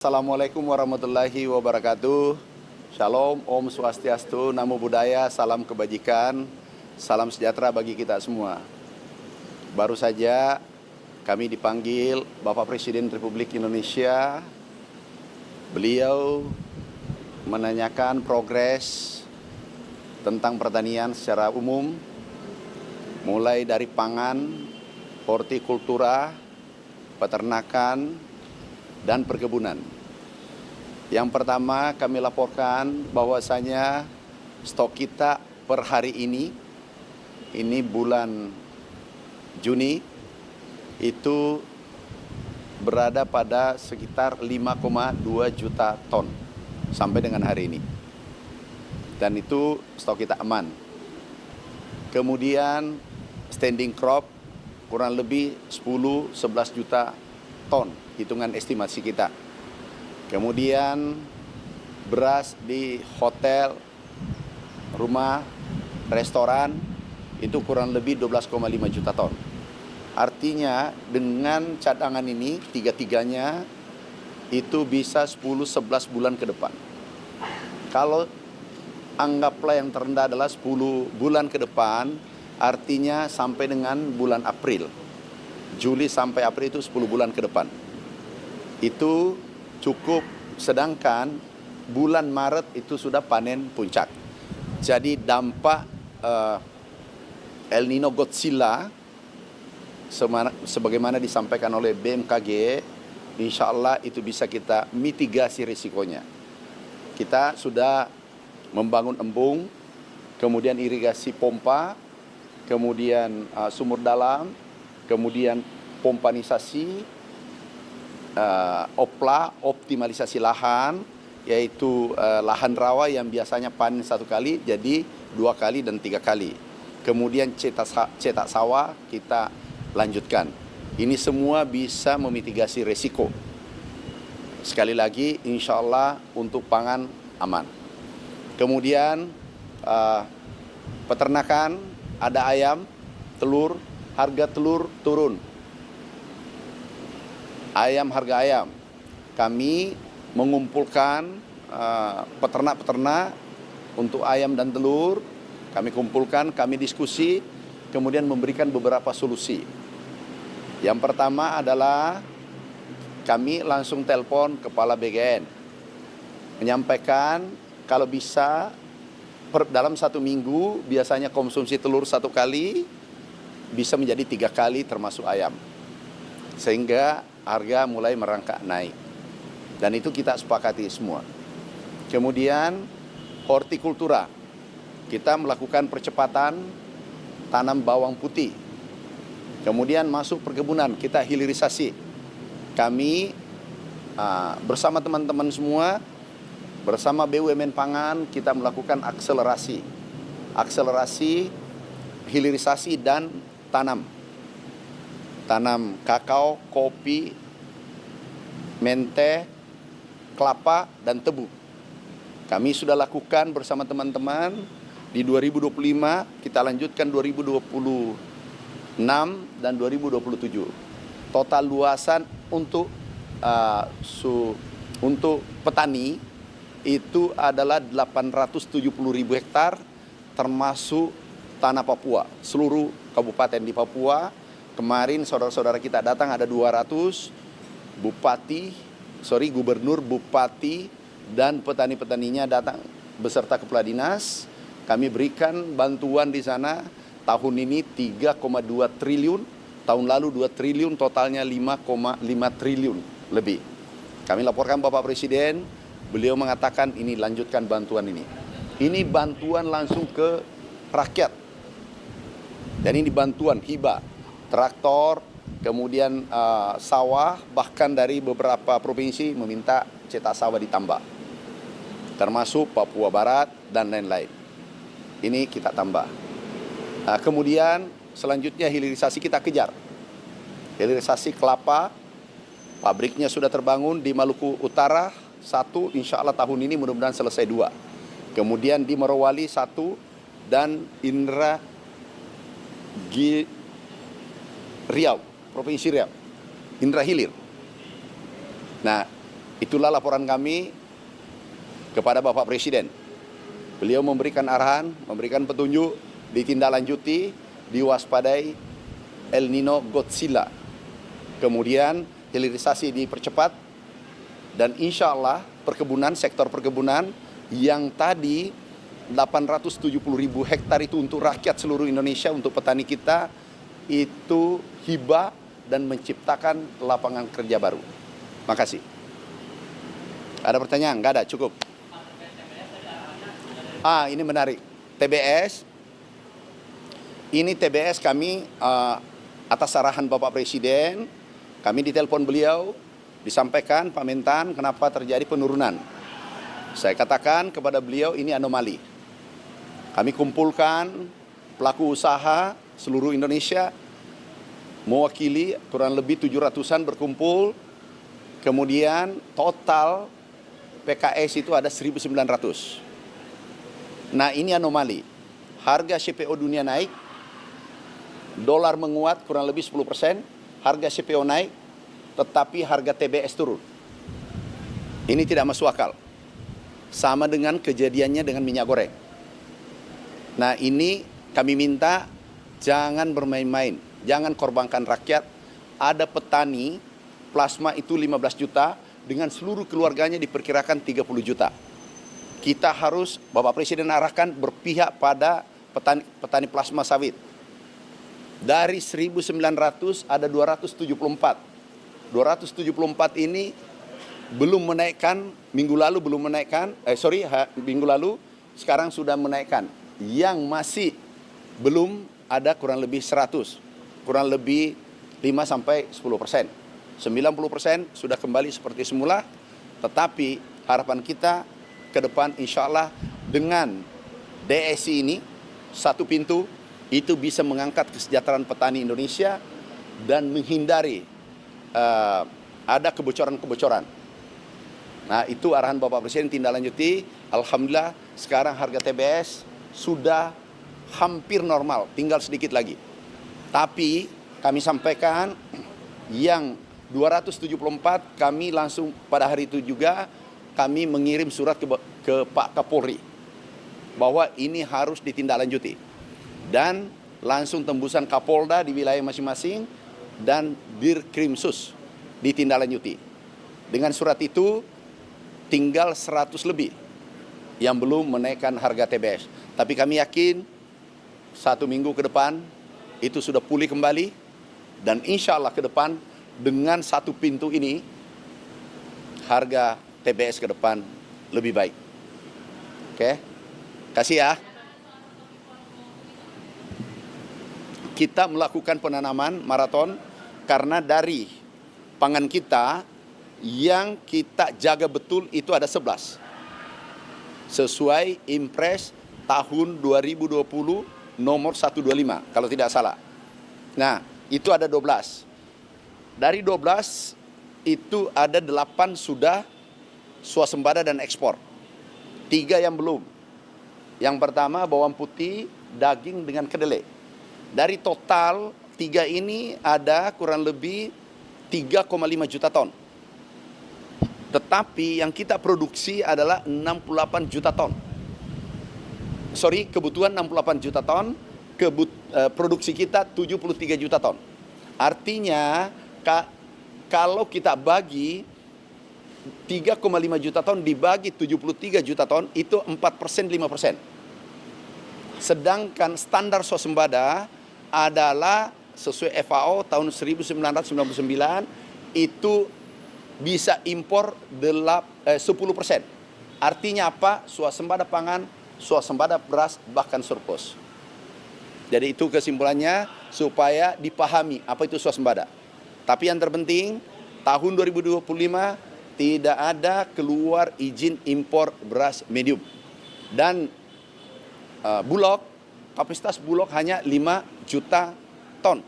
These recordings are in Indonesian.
Assalamualaikum warahmatullahi wabarakatuh. Shalom, Om Swastiastu, Namo Buddhaya, salam kebajikan, salam sejahtera bagi kita semua. Baru saja kami dipanggil Bapak Presiden Republik Indonesia. Beliau menanyakan progres tentang pertanian secara umum, mulai dari pangan, hortikultura, peternakan, dan perkebunan. Yang pertama kami laporkan bahwasanya stok kita per hari ini bulan Juni, itu berada pada sekitar 5,2 juta ton sampai dengan hari ini. Dan itu stok kita aman. Kemudian standing crop kurang lebih 10-11 juta ton, hitungan estimasi kita. Kemudian beras di hotel, rumah, restoran itu kurang lebih 12,5 juta ton. Artinya dengan cadangan ini tiga-tiganya itu bisa 10-11 bulan ke depan. Kalau anggaplah yang terendah adalah 10 bulan ke depan, artinya sampai dengan bulan April. Juli sampai April itu 10 bulan ke depan. Itu cukup, sedangkan bulan Maret itu sudah panen puncak. Jadi dampak El Nino Godzilla sebagaimana disampaikan oleh BMKG, insya Allah itu bisa kita mitigasi risikonya. Kita sudah membangun embung, kemudian irigasi pompa, kemudian sumur dalam, kemudian pompanisasi, optimalisasi lahan, yaitu lahan rawa yang biasanya panen 1 kali jadi 2 kali dan 3 kali. Kemudian cetak sawah kita lanjutkan. Ini semua bisa memitigasi resiko. Sekali lagi, insya Allah untuk pangan aman. Kemudian peternakan, ada ayam, telur, harga telur turun. Harga ayam. Kami mengumpulkan peternak-peternak untuk ayam dan telur. Kami kumpulkan, kami diskusi, kemudian memberikan beberapa solusi. Yang pertama adalah kami langsung telepon kepala BGN. Menyampaikan kalau bisa dalam 1 minggu biasanya konsumsi telur 1 kali, bisa menjadi 3 kali termasuk ayam. Sehingga harga mulai merangkak naik. Dan itu kita sepakati semua. Kemudian hortikultura. Kita melakukan percepatan tanam bawang putih. Kemudian masuk perkebunan, kita hilirisasi. Kami bersama teman-teman semua, bersama BUMN Pangan, kita melakukan akselerasi hilirisasi dan tanam kakao, kopi, menteh, kelapa, dan tebu. Kami sudah lakukan bersama teman-teman di 2025, kita lanjutkan 2026 dan 2027. Total luasan untuk petani itu adalah 870.000 hektar, termasuk tanah Papua, seluruh kabupaten di Papua. Kemarin saudara-saudara kita datang, ada 200 gubernur, bupati, dan petani-petaninya datang beserta kepala dinas. Kami berikan bantuan di sana. Tahun ini 3,2 triliun, tahun lalu 2 triliun, totalnya 5,5 triliun lebih. Kami laporkan Bapak Presiden, beliau mengatakan ini lanjutkan bantuan ini. Ini bantuan langsung ke rakyat. Dan ini bantuan hibah, traktor, kemudian sawah, bahkan dari beberapa provinsi meminta cetak sawah ditambah. Termasuk Papua Barat dan lain-lain. Ini kita tambah. Kemudian selanjutnya hilirisasi kita kejar. Hilirisasi kelapa, pabriknya sudah terbangun di Maluku Utara 1, insya Allah tahun ini mudah-mudahan selesai 2. Kemudian di Morowali 1 dan Riau, Provinsi Riau, Indra Hilir. Nah, Itulah laporan kami kepada Bapak Presiden. Beliau memberikan arahan, memberikan petunjuk, ditindaklanjuti, diwaspadai El Nino Godzilla. Kemudian hilirisasi dipercepat dan insya Allah perkebunan, sektor perkebunan yang tadi 870.000 hektar itu untuk rakyat seluruh Indonesia, untuk petani kita, itu hibah dan menciptakan lapangan kerja baru. Makasih. Ada pertanyaan? Nggak ada, cukup. Ini menarik. TBS. Ini TBS kami atas arahan Bapak Presiden, kami ditelepon beliau, disampaikan Pak Mentan kenapa terjadi penurunan. Saya katakan kepada beliau ini anomali. Kami kumpulkan pelaku usaha seluruh Indonesia, mewakili kurang lebih 700-an berkumpul, kemudian total PKS itu ada 1.900. Nah ini anomali, harga CPO dunia naik, dolar menguat kurang lebih 10%, harga CPO naik, tetapi harga TBS turun. Ini tidak masuk akal. Sama dengan kejadiannya dengan minyak goreng. Nah ini kami minta jangan bermain-main, jangan korbankan rakyat. Ada petani plasma itu 15 juta, dengan seluruh keluarganya diperkirakan 30 juta. Kita harus, Bapak Presiden arahkan berpihak pada petani plasma sawit. Dari 1.900 ada 274. 274 ini belum menaikkan, minggu lalu belum menaikkan, minggu lalu sekarang sudah menaikkan. Yang masih belum ada kurang lebih 100, kurang lebih 5-10%. 90% sudah kembali seperti semula, tetapi harapan kita ke depan insya Allah dengan DSI ini, satu pintu, itu bisa mengangkat kesejahteraan petani Indonesia dan menghindari ada kebocoran-kebocoran. Nah itu arahan Bapak Presiden, tindak lanjuti. Alhamdulillah sekarang harga TBS sudah hampir normal, tinggal sedikit lagi. Tapi kami sampaikan yang 274 kami langsung pada hari itu juga kami mengirim surat ke Pak Kapolri bahwa ini harus ditindaklanjuti. Dan langsung tembusan Kapolda di wilayah masing-masing dan Dirkrimsus ditindaklanjuti. Dengan surat itu tinggal 100 lebih yang belum menaikkan harga TBS. Tapi kami yakin 1 minggu ke depan itu sudah pulih kembali dan insya Allah ke depan dengan satu pintu ini harga TBS ke depan lebih baik. Oke, kasih ya. Kita melakukan penanaman maraton karena dari pangan kita yang kita jaga betul itu ada 11. Sesuai Impres tahun 2020 nomor 125 kalau tidak salah. Nah, itu ada 12. Dari 12 itu ada 8 sudah swasembada dan ekspor. 3 yang belum. Yang pertama bawang putih, daging dengan kedelai. Dari total 3 ini ada kurang lebih 3,5 juta ton. Tetapi yang kita produksi adalah 68 juta ton. Kebutuhan 68 juta ton, produksi kita 73 juta ton. Artinya kalau kita bagi 3,5 juta ton dibagi 73 juta ton itu 4%, 5%. Sedangkan standar swasembada adalah sesuai FAO tahun 1999 itu bisa impor 10%. Artinya apa? Swasembada pangan, swasembada beras, bahkan surplus. Jadi itu kesimpulannya supaya dipahami apa itu swasembada. Tapi yang terpenting tahun 2025 tidak ada keluar izin impor beras medium. Dan Bulog, kapasitas Bulog hanya 3 juta ton.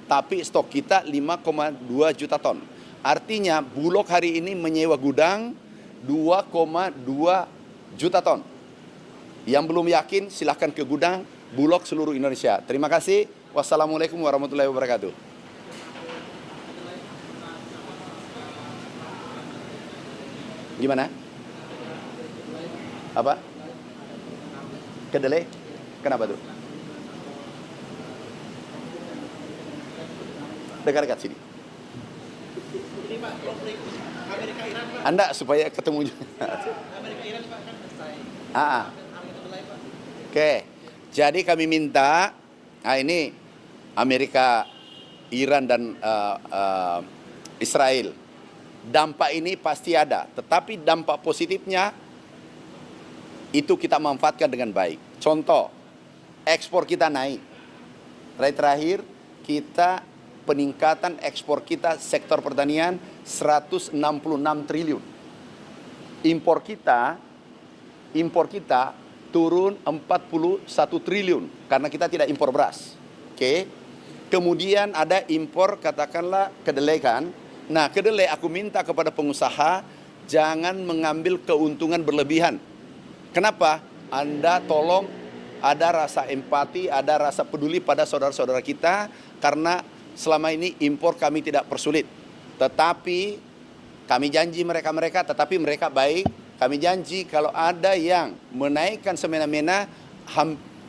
Tapi stok kita 5,2 juta ton. Artinya Bulog hari ini menyewa gudang 2,2 juta ton. Yang belum yakin silahkan ke gudang Bulog seluruh Indonesia. Terima kasih. Wassalamualaikum warahmatullahi wabarakatuh. Gimana? Apa? Kedelai? Kenapa tuh? Dekat-dekat sini. Ini Pak, konflik Amerika Iran Pak. Anda supaya ketemu juga. Amerika Iran Pak kan selesai. Ah, Harga kedelai Pak. oke. Jadi kami minta, ini Amerika, Iran dan Israel. Dampak ini pasti ada, tetapi dampak positifnya itu kita manfaatkan dengan baik. Contoh, ekspor kita naik. Terakhir kita peningkatan ekspor kita sektor pertanian 166 triliun. Impor kita turun 41 triliun karena kita tidak impor beras. Oke. Kemudian ada impor katakanlah kedelai kan. Nah, kedelai aku minta kepada pengusaha jangan mengambil keuntungan berlebihan. Kenapa? Anda tolong ada rasa empati, ada rasa peduli pada saudara-saudara kita karena selama ini impor kami tidak persulit. Tetapi kami janji mereka, tetapi mereka baik. Kami janji kalau ada yang menaikkan semena-mena,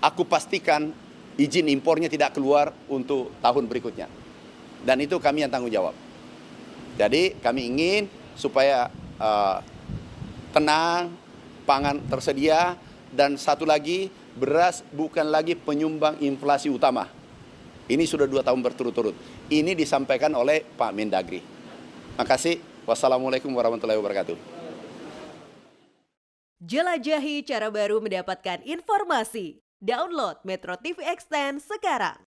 aku pastikan izin impornya tidak keluar untuk tahun berikutnya. Dan itu kami yang tanggung jawab. Jadi kami ingin supaya tenang, pangan tersedia, dan satu lagi, beras bukan lagi penyumbang inflasi utama. Ini sudah 2 tahun berturut-turut. Ini disampaikan oleh Pak Mendagri. Makasih. Wassalamualaikum warahmatullahi wabarakatuh. Jelajahi cara baru mendapatkan informasi. Download Metro TV Extend sekarang.